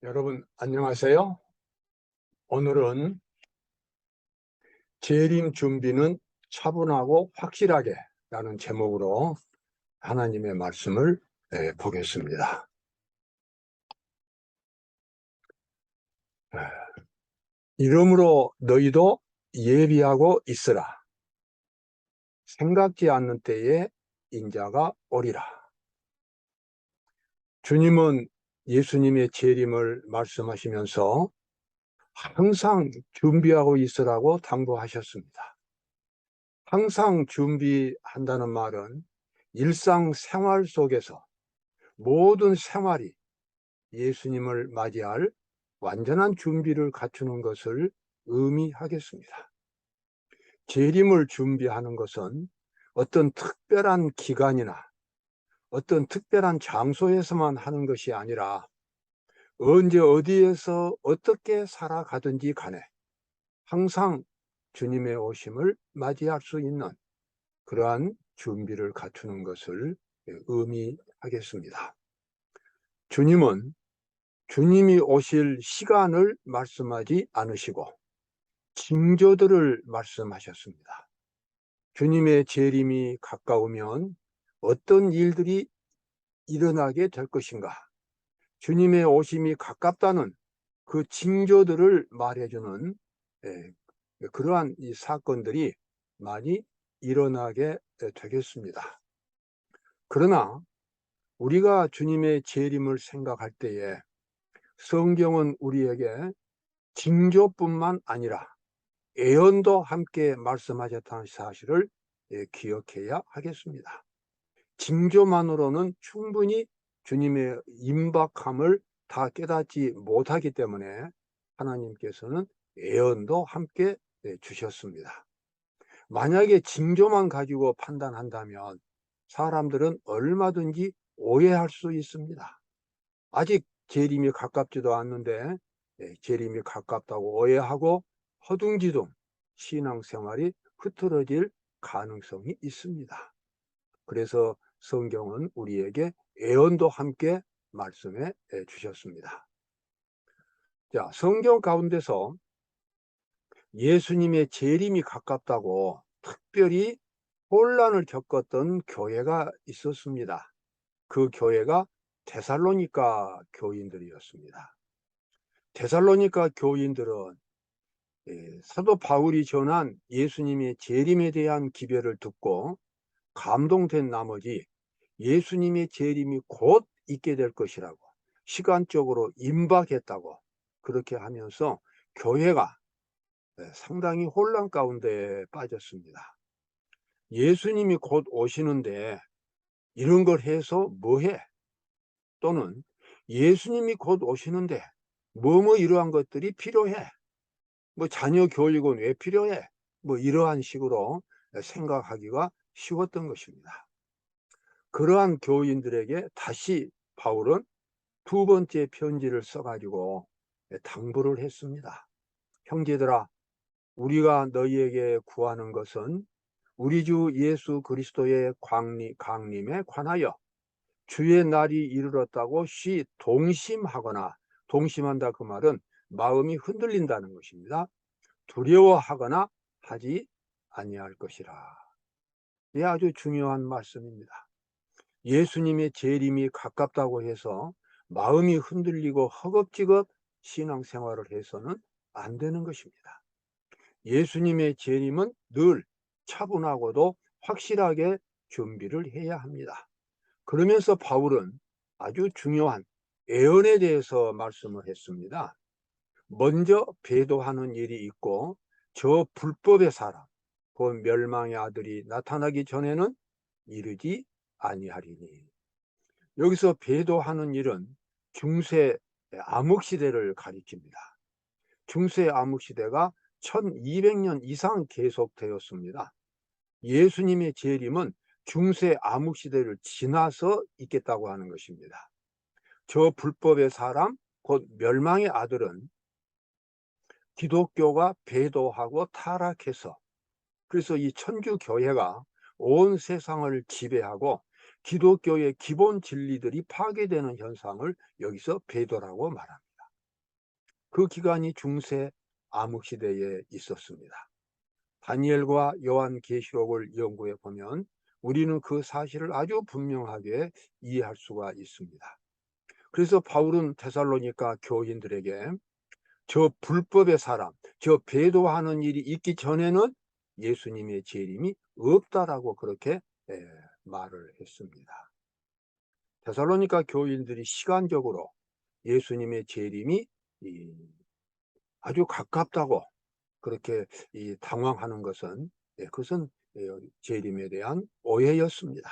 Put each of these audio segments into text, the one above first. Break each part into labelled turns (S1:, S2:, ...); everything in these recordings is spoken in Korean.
S1: 여러분 안녕하세요. 오늘은 재림 준비는 차분하고 확실하게 라는 제목으로 하나님의 말씀을 보겠습니다. 이러므로 너희도 예비하고 있으라. 생각지 않는 때에 인자가 오리라. 주님은 예수님의 재림을 말씀하시면서 항상 준비하고 있으라고 당부하셨습니다. 항상 준비한다는 말은 일상생활 속에서 모든 생활이 예수님을 맞이할 완전한 준비를 갖추는 것을 의미하겠습니다. 재림을 준비하는 것은 어떤 특별한 기간이나 어떤 특별한 장소에서만 하는 것이 아니라 언제 어디에서 어떻게 살아가든지 간에 항상 주님의 오심을 맞이할 수 있는 그러한 준비를 갖추는 것을 의미하겠습니다. 주님은 주님이 오실 시간을 말씀하지 않으시고 징조들을 말씀하셨습니다. 주님의 재림이 가까우면 어떤 일들이 일어나게 될 것인가? 주님의 오심이 가깝다는 그 징조들을 말해주는 그러한 이 사건들이 많이 일어나게 되겠습니다. 그러나 우리가 주님의 재림을 생각할 때에 성경은 우리에게 징조뿐만 아니라 예언도 함께 말씀하셨다는 사실을 기억해야 하겠습니다. 징조만으로는 충분히 주님의 임박함을 다 깨닫지 못하기 때문에 하나님께서는 예언도 함께 주셨습니다. 만약에 징조만 가지고 판단한다면 사람들은 얼마든지 오해할 수 있습니다. 아직 재림이 가깝지도 않는데 재림이 가깝다고 오해하고 허둥지둥 신앙생활이 흐트러질 가능성이 있습니다. 그래서 성경은 우리에게 예언도 함께 말씀해 주셨습니다. 자, 성경 가운데서 예수님의 재림이 가깝다고 특별히 혼란을 겪었던 교회가 있었습니다. 그 교회가 데살로니가 교인들이었습니다. 데살로니가 교인들은 사도 바울이 전한 예수님의 재림에 대한 기별을 듣고 감동된 나머지 예수님의 재림이 곧 있게 될 것이라고 시간적으로 임박했다고 그렇게 하면서 교회가 상당히 혼란 가운데 빠졌습니다. 예수님이 곧 오시는데 이런 걸 해서 뭐해? 또는 예수님이 곧 오시는데 뭐 이러한 것들이 필요해? 뭐 자녀 교육은 왜 필요해? 뭐 이러한 식으로 생각하기가 쉬웠던 것입니다. 그러한 교인들에게 다시 바울은 두 번째 편지를 써가지고 당부를 했습니다. 형제들아, 우리가 너희에게 구하는 것은 우리 주 예수 그리스도의 강림에 관하여 주의 날이 이르렀다고 동심하거나, 동심한다 그 말은 마음이 흔들린다는 것입니다. 두려워하거나 하지 아니할 것이라. 이 아주 중요한 말씀입니다. 예수님의 재림이 가깝다고 해서 마음이 흔들리고 허겁지겁 신앙생활을 해서는 안 되는 것입니다. 예수님의 재림은 늘 차분하고도 확실하게 준비를 해야 합니다. 그러면서 바울은 아주 중요한 예언에 대해서 말씀을 했습니다. 먼저 배도하는 일이 있고 저 불법의 사람, 곧 멸망의 아들이 나타나기 전에는 이르지 아니하리니. 여기서 배도하는 일은 중세 암흑시대를 가리킵니다. 중세 암흑시대가 1200년 이상 계속되었습니다. 예수님의 재림은 중세 암흑시대를 지나서 있겠다고 하는 것입니다. 저 불법의 사람, 곧 멸망의 아들은 기독교가 배도하고 타락해서, 그래서 이 천주교회가 온 세상을 지배하고 기독교의 기본 진리들이 파괴되는 현상을 여기서 배도라고 말합니다. 그 기간이 중세 암흑시대에 있었습니다. 다니엘과 요한계시록을 연구해 보면 우리는 그 사실을 아주 분명하게 이해할 수가 있습니다. 그래서 바울은 데살로니가 교인들에게 저 불법의 사람, 저 배도하는 일이 있기 전에는 예수님의 재림이 없다라고 그렇게 말을 했습니다. 데살로니가 교인들이 시간적으로 예수님의 재림이 아주 가깝다고 그렇게 당황하는 것은 그것은 재림에 대한 오해였습니다.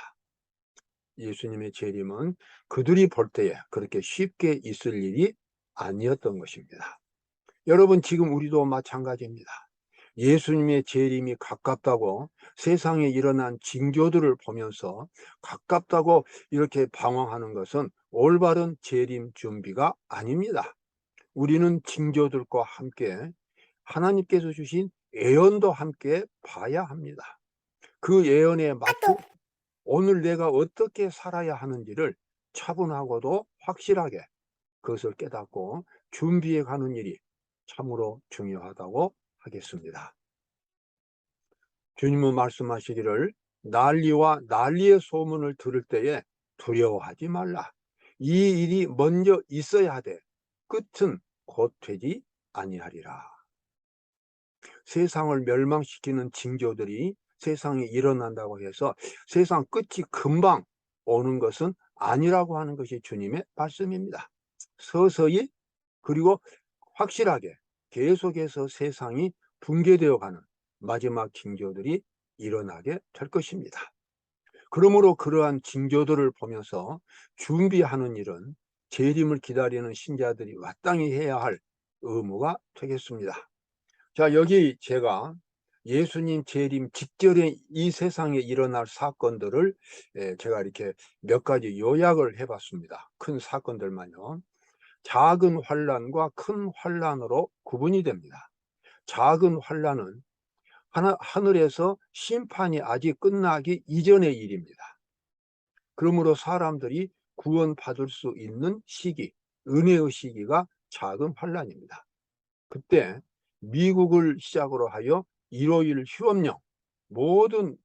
S1: 예수님의 재림은 그들이 볼 때에 그렇게 쉽게 있을 일이 아니었던 것입니다. 여러분, 지금 우리도 마찬가지입니다. 예수님의 재림이 가깝다고 세상에 일어난 징조들을 보면서 가깝다고 이렇게 방황하는 것은 올바른 재림 준비가 아닙니다. 우리는 징조들과 함께 하나님께서 주신 예언도 함께 봐야 합니다. 그 예언에 맞춰 오늘 내가 어떻게 살아야 하는지를 차분하고도 확실하게 그것을 깨닫고 준비해 가는 일이 참으로 중요하다고 하겠습니다. 주님은 말씀하시기를 난리와 난리의 소문을 들을 때에 두려워하지 말라. 이 일이 먼저 있어야 하되 끝은 곧 되지 아니하리라. 세상을 멸망시키는 징조들이 세상에 일어난다고 해서 세상 끝이 금방 오는 것은 아니라고 하는 것이 주님의 말씀입니다. 서서히 그리고 확실하게 계속해서 세상이 붕괴되어 가는 마지막 징조들이 일어나게 될 것입니다. 그러므로 그러한 징조들을 보면서 준비하는 일은 재림을 기다리는 신자들이 마땅히 해야 할 의무가 되겠습니다. 자, 여기 제가 예수님 재림 직전에 이 세상에 일어날 사건들을 제가 이렇게 몇 가지 요약을 해 봤습니다. 큰 사건들만요. 작은 환난과 큰 환난으로 구분이 됩니다. 작은 환난은 하늘에서 심판이 아직 끝나기 이전의 일입니다. 그러므로 사람들이 구원받을 수 있는 시기, 은혜의 시기가 작은 환난입니다. 그때 미국을 시작으로 하여 일요일 휴업령, 모든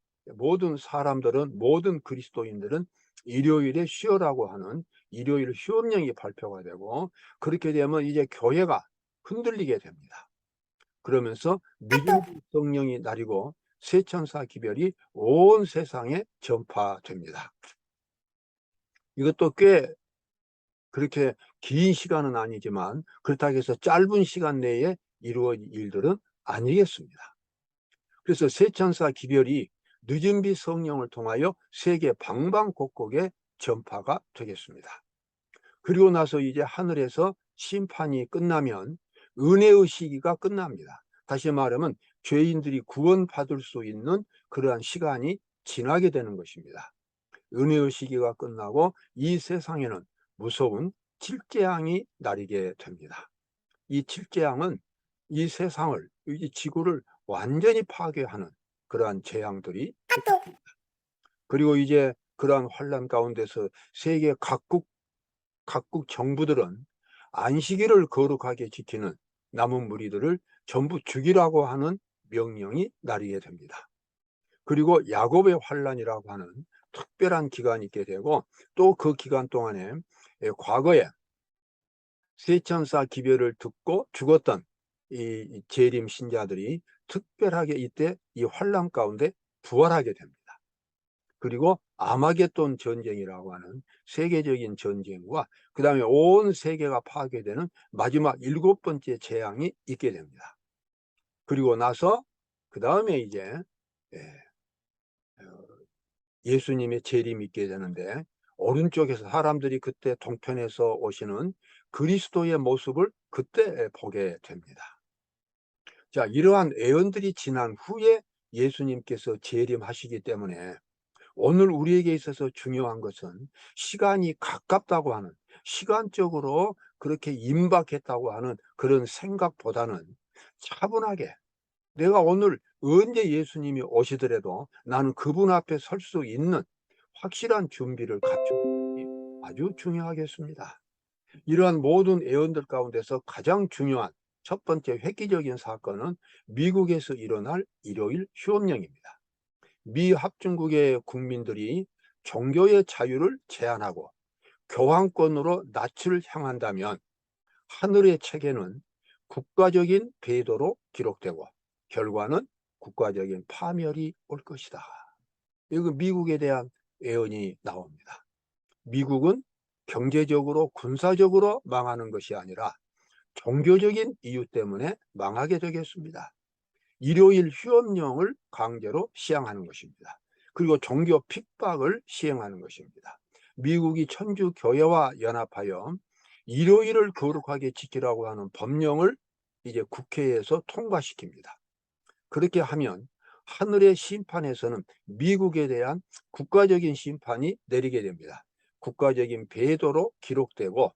S1: 사람들은, 모든 그리스도인들은 일요일에 쉬어라고 하는 일요일 휴업령이 발표가 되고, 그렇게 되면 이제 교회가 흔들리게 됩니다. 그러면서 늦은 성령이 나리고 세천사 기별이 온 세상에 전파됩니다. 이것도 꽤 그렇게 긴 시간은 아니지만 그렇다고 해서 짧은 시간 내에 이루어질 일들은 아니겠습니다. 그래서 세천사 기별이 늦은 비 성령을 통하여 세계 방방곡곡에 전파가 되겠습니다. 그리고 나서 이제 하늘에서 심판이 끝나면 은혜의 시기가 끝납니다. 다시 말하면 죄인들이 구원받을 수 있는 그러한 시간이 지나게 되는 것입니다. 은혜의 시기가 끝나고 이 세상에는 무서운 칠재앙이 나리게 됩니다. 이 칠재앙은 이 세상을, 이 지구를 완전히 파괴하는 그러한 재앙들이 있습니다. 그리고 이제 그러한 환난 가운데서 세계 각국 정부들은 안식일을 거룩하게 지키는 남은 무리들을 전부 죽이라고 하는 명령이 나리게 됩니다. 그리고 야곱의 환난이라고 하는 특별한 기간이 있게 되고, 또 그 기간 동안에 과거에 세천사 기별을 듣고 죽었던 이 재림 신자들이 특별하게 이때 이 환난 가운데 부활하게 됩니다. 그리고 아마겟돈 전쟁이라고 하는 세계적인 전쟁과 그 다음에 온 세계가 파괴되는 마지막 7번째 재앙이 있게 됩니다. 그리고 나서 그 다음에 이제 예수님의 재림이 있게 되는데, 오른쪽에서 사람들이 그때 동편에서 오시는 그리스도의 모습을 그때 보게 됩니다. 자, 이러한 예언들이 지난 후에 예수님께서 재림하시기 때문에 오늘 우리에게 있어서 중요한 것은 시간이 가깝다고 하는, 시간적으로 그렇게 임박했다고 하는 그런 생각보다는 차분하게 내가 오늘 언제 예수님이 오시더라도 나는 그분 앞에 설 수 있는 확실한 준비를 갖추는 것이 아주 중요하겠습니다. 이러한 모든 애언들 가운데서 가장 중요한 첫 번째 획기적인 사건은 미국에서 일어날 일요일 휴업령입니다. 미 합중국의 국민들이 종교의 자유를 제한하고 교황권으로 낯을 향한다면 하늘의 책에는 국가적인 배도로 기록되고 결과는 국가적인 파멸이 올 것이다. 이거 미국에 대한 예언이 나옵니다. 미국은 경제적으로 군사적으로 망하는 것이 아니라 종교적인 이유 때문에 망하게 되겠습니다. 일요일 휴업령을 강제로 시행하는 것입니다. 그리고 종교 핍박을 시행하는 것입니다. 미국이 천주교회와 연합하여 일요일을 거룩하게 지키라고 하는 법령을 이제 국회에서 통과시킵니다. 그렇게 하면 하늘의 심판에서는 미국에 대한 국가적인 심판이 내리게 됩니다. 국가적인 배도로 기록되고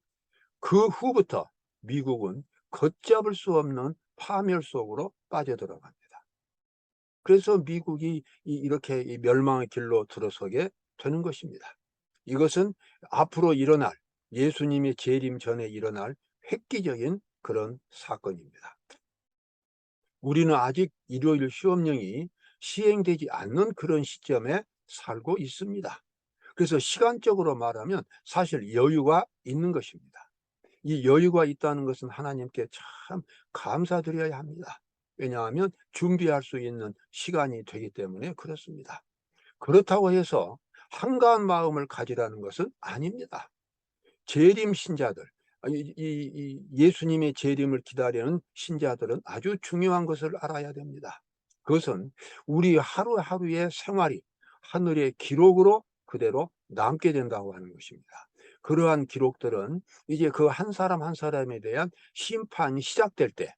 S1: 그 후부터 미국은 걷잡을 수 없는 파멸 속으로 빠져들어갑니다. 그래서 미국이 이렇게 멸망의 길로 들어서게 되는 것입니다. 이것은 앞으로 일어날 예수님의 재림 전에 일어날 획기적인 그런 사건입니다. 우리는 아직 일요일 휴업령이 시행되지 않는 그런 시점에 살고 있습니다. 그래서 시간적으로 말하면 사실 여유가 있는 것입니다. 이 여유가 있다는 것은 하나님께 참 감사드려야 합니다. 왜냐하면 준비할 수 있는 시간이 되기 때문에 그렇습니다. 그렇다고 해서 한가한 마음을 가지라는 것은 아닙니다. 재림 신자들, 예수님의 재림을 기다리는 신자들은 아주 중요한 것을 알아야 됩니다. 그것은 우리 하루하루의 생활이 하늘의 기록으로 그대로 남게 된다고 하는 것입니다. 그러한 기록들은 이제 그 한 사람 한 사람에 대한 심판이 시작될 때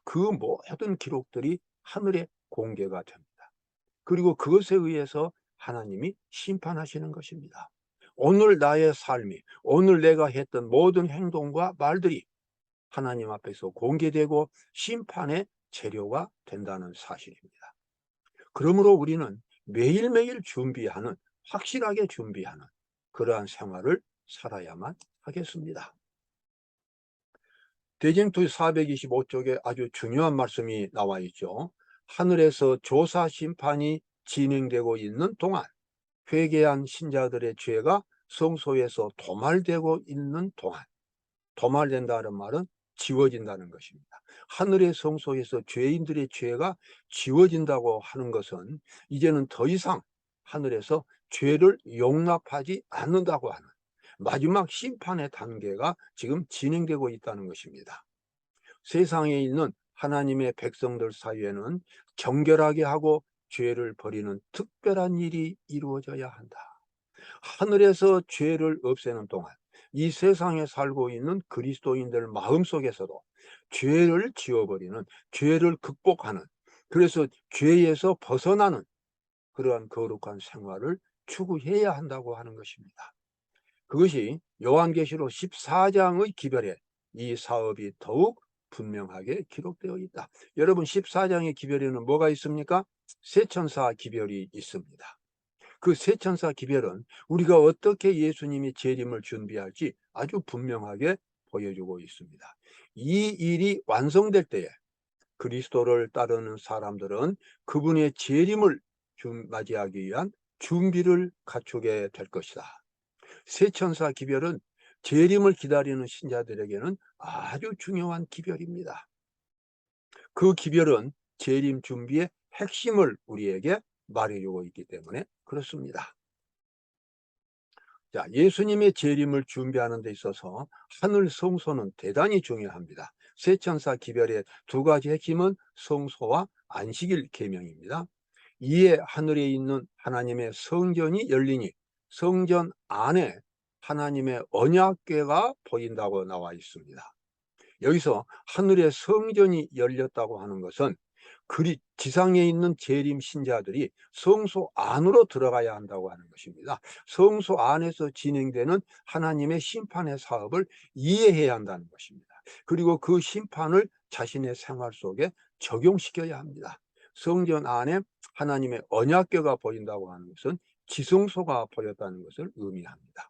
S1: 그 모든 기록들이 하늘에 공개가 됩니다. 그리고 그것에 의해서 하나님이 심판하시는 것입니다. 오늘 나의 삶이, 오늘 내가 했던 모든 행동과 말들이 하나님 앞에서 공개되고 심판의 재료가 된다는 사실입니다. 그러므로 우리는 매일매일 준비하는, 확실하게 준비하는 그러한 생활을 살아야만 하겠습니다. 대쟁투 425쪽에 아주 중요한 말씀이 나와 있죠. 하늘에서 조사 심판이 진행되고 있는 동안 회개한 신자들의 죄가 성소에서 도말되고 있는 동안, 도말된다는 말은 지워진다는 것입니다. 하늘의 성소에서 죄인들의 죄가 지워진다고 하는 것은 이제는 더 이상 하늘에서 죄를 용납하지 않는다고 하는 마지막 심판의 단계가 지금 진행되고 있다는 것입니다. 세상에 있는 하나님의 백성들 사이에는 정결하게 하고 죄를 버리는 특별한 일이 이루어져야 한다. 하늘에서 죄를 없애는 동안 이 세상에 살고 있는 그리스도인들 마음속에서도 죄를 지워버리는, 죄를 극복하는, 그래서 죄에서 벗어나는 그러한 거룩한 생활을 추구해야 한다고 하는 것입니다. 그것이 요한계시록 14장의 기별에 이 사업이 더욱 분명하게 기록되어 있다. 여러분 14장의 기별에는 뭐가 있습니까? 세천사 기별이 있습니다. 그 세천사 기별은 우리가 어떻게 예수님이 재림을 준비할지 아주 분명하게 보여주고 있습니다. 이 일이 완성될 때에 그리스도를 따르는 사람들은 그분의 재림을 맞이하기 위한 준비를 갖추게 될 것이다. 세천사 기별은 재림을 기다리는 신자들에게는 아주 중요한 기별입니다. 그 기별은 재림 준비의 핵심을 우리에게 말해주고 있기 때문에 그렇습니다. 자, 예수님의 재림을 준비하는 데 있어서 하늘 성소는 대단히 중요합니다. 세천사 기별의 두 가지 핵심은 성소와 안식일 계명입니다. 이에 하늘에 있는 하나님의 성전이 열리니 성전 안에 하나님의 언약궤가 보인다고 나와 있습니다. 여기서 하늘의 성전이 열렸다고 하는 것은 지상에 있는 재림 신자들이 성소 안으로 들어가야 한다고 하는 것입니다. 성소 안에서 진행되는 하나님의 심판의 사업을 이해해야 한다는 것입니다. 그리고 그 심판을 자신의 생활 속에 적용시켜야 합니다. 성전 안에 하나님의 언약궤가 보인다고 하는 것은 지성소가 보였다는 것을 의미합니다.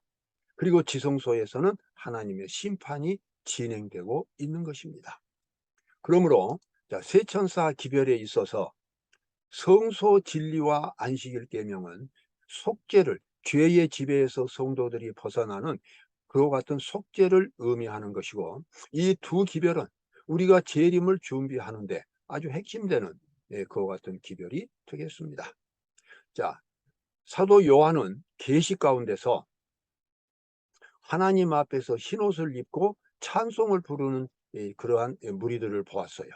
S1: 그리고 지성소에서는 하나님의 심판이 진행되고 있는 것입니다. 그러므로 세천사 기별에 있어서 성소 진리와 안식일 계명은 속죄를, 죄의 지배에서 성도들이 벗어나는 그와 같은 속죄를 의미하는 것이고, 이 두 기별은 우리가 재림을 준비하는데 아주 핵심되는 그와 같은 기별이 되겠습니다. 자, 사도 요한은 계시 가운데서 하나님 앞에서 흰옷을 입고 찬송을 부르는 그러한 무리들을 보았어요.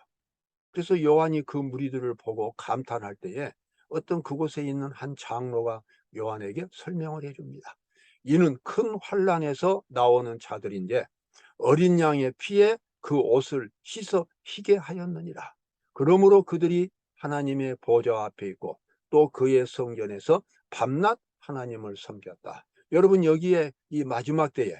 S1: 그래서 요한이 그 무리들을 보고 감탄할 때에 어떤 그곳에 있는 한 장로가 요한에게 설명을 해줍니다. 이는 큰 환난에서 나오는 자들인데 어린 양의 피에 그 옷을 씻어 희게 하였느니라. 그러므로 그들이 하나님의 보좌 앞에 있고 또 그의 성전에서 밤낮 하나님을 섬겼다. 여러분, 여기에 이 마지막 때에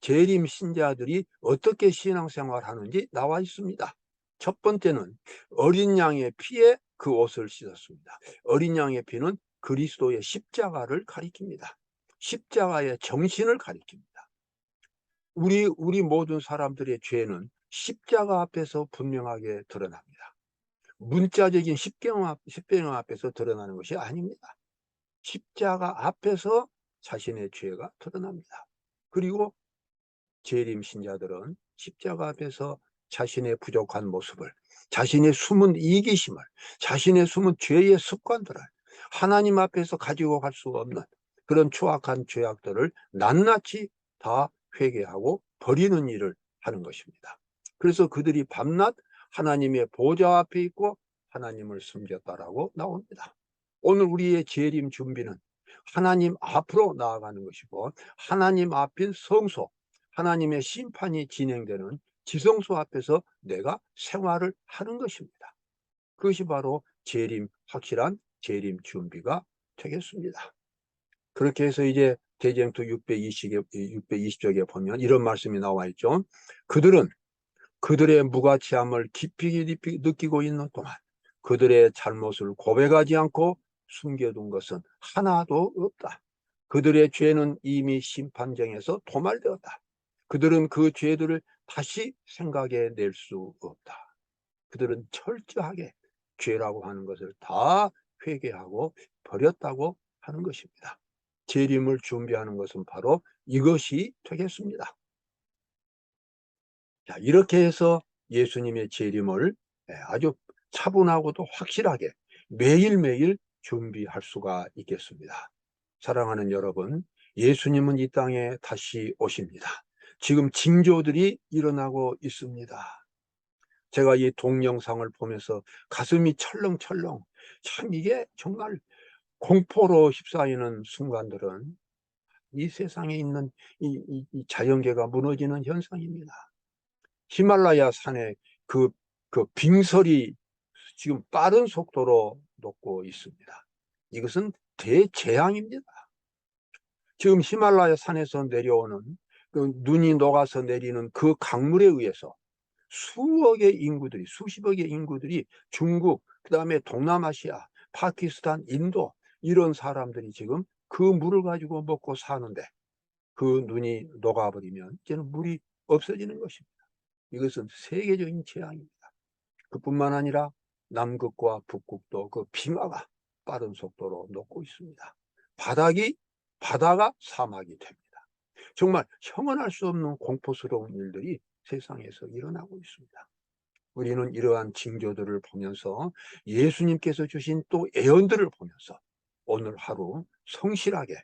S1: 재림 신자들이 어떻게 신앙생활 하는지 나와 있습니다. 첫 번째는 어린 양의 피에 그 옷을 씻었습니다. 어린 양의 피는 그리스도의 십자가를 가리킵니다. 십자가의 정신을 가리킵니다. 우리 모든 사람들의 죄는 십자가 앞에서 분명하게 드러납니다. 문자적인 십계명 앞에서 드러나는 것이 아닙니다. 십자가 앞에서 자신의 죄가 드러납니다. 그리고 재림 신자들은 십자가 앞에서 자신의 부족한 모습을, 자신의 숨은 이기심을, 자신의 숨은 죄의 습관들을 하나님 앞에서 가지고 갈 수 없는 그런 추악한 죄악들을 낱낱이 다 회개하고 버리는 일을 하는 것입니다. 그래서 그들이 밤낮 하나님의 보좌 앞에 있고 하나님을 섬겼다라고 나옵니다. 오늘 우리의 재림 준비는 하나님 앞으로 나아가는 것이고, 하나님 앞인 성소, 하나님의 심판이 진행되는 지성소 앞에서 내가 생활을 하는 것입니다. 그것이 바로 확실한 재림 준비가 되겠습니다. 그렇게 해서 이제 대쟁투 620쪽에 보면 이런 말씀이 나와 있죠. 그들은 그들의 무가치함을 깊이 느끼고 있는 동안 그들의 잘못을 고백하지 않고 숨겨둔 것은 하나도 없다. 그들의 죄는 이미 심판정에서 도말되었다. 그들은 그 죄들을 다시 생각해 낼 수 없다. 그들은 철저하게 죄라고 하는 것을 다 회개하고 버렸다고 하는 것입니다. 재림을 준비하는 것은 바로 이것이 되겠습니다. 자, 이렇게 해서 예수님의 재림을 아주 차분하고도 확실하게 매일매일 준비할 수가 있겠습니다. 사랑하는 여러분, 예수님은 이 땅에 다시 오십니다. 지금 징조들이 일어나고 있습니다. 제가 이 동영상을 보면서 가슴이 철렁철렁, 참 이게 정말 공포로 휩싸이는 순간들은 이 세상에 있는 이 자연계가 무너지는 현상입니다. 히말라야 산에 그 빙설이 지금 빠른 속도로 녹고 있습니다. 이것은 대재앙입니다. 지금 히말라야 산에서 내려오는 그 눈이 녹아서 내리는 그 강물에 의해서 수십억의 인구들이 중국, 그다음에 동남아시아, 파키스탄, 인도 이런 사람들이 지금 그 물을 가지고 먹고 사는데, 그 눈이 녹아버리면 이제는 물이 없어지는 것입니다. 이것은 세계적인 재앙입니다. 그뿐만 아니라 남극과 북극도 그 빙하가 빠른 속도로 녹고 있습니다. 바다가 사막이 됩니다. 정말 형언할 수 없는 공포스러운 일들이 세상에서 일어나고 있습니다. 우리는 이러한 징조들을 보면서 예수님께서 주신 또 예언들을 보면서 오늘 하루 성실하게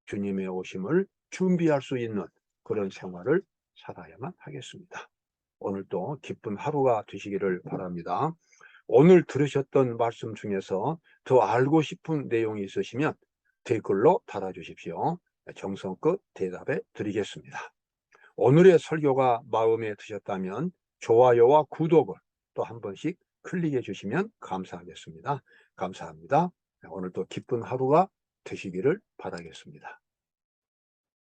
S1: 주님의 오심을 준비할 수 있는 그런 생활을 살아야만 하겠습니다. 오늘도 기쁜 하루가 되시기를 바랍니다. 오늘 들으셨던 말씀 중에서 더 알고 싶은 내용이 있으시면 댓글로 달아주십시오. 정성껏 대답해 드리겠습니다. 오늘의 설교가 마음에 드셨다면 좋아요와 구독을 또 한 번씩 클릭해 주시면 감사하겠습니다. 감사합니다. 오늘도 기쁜 하루가 되시기를 바라겠습니다.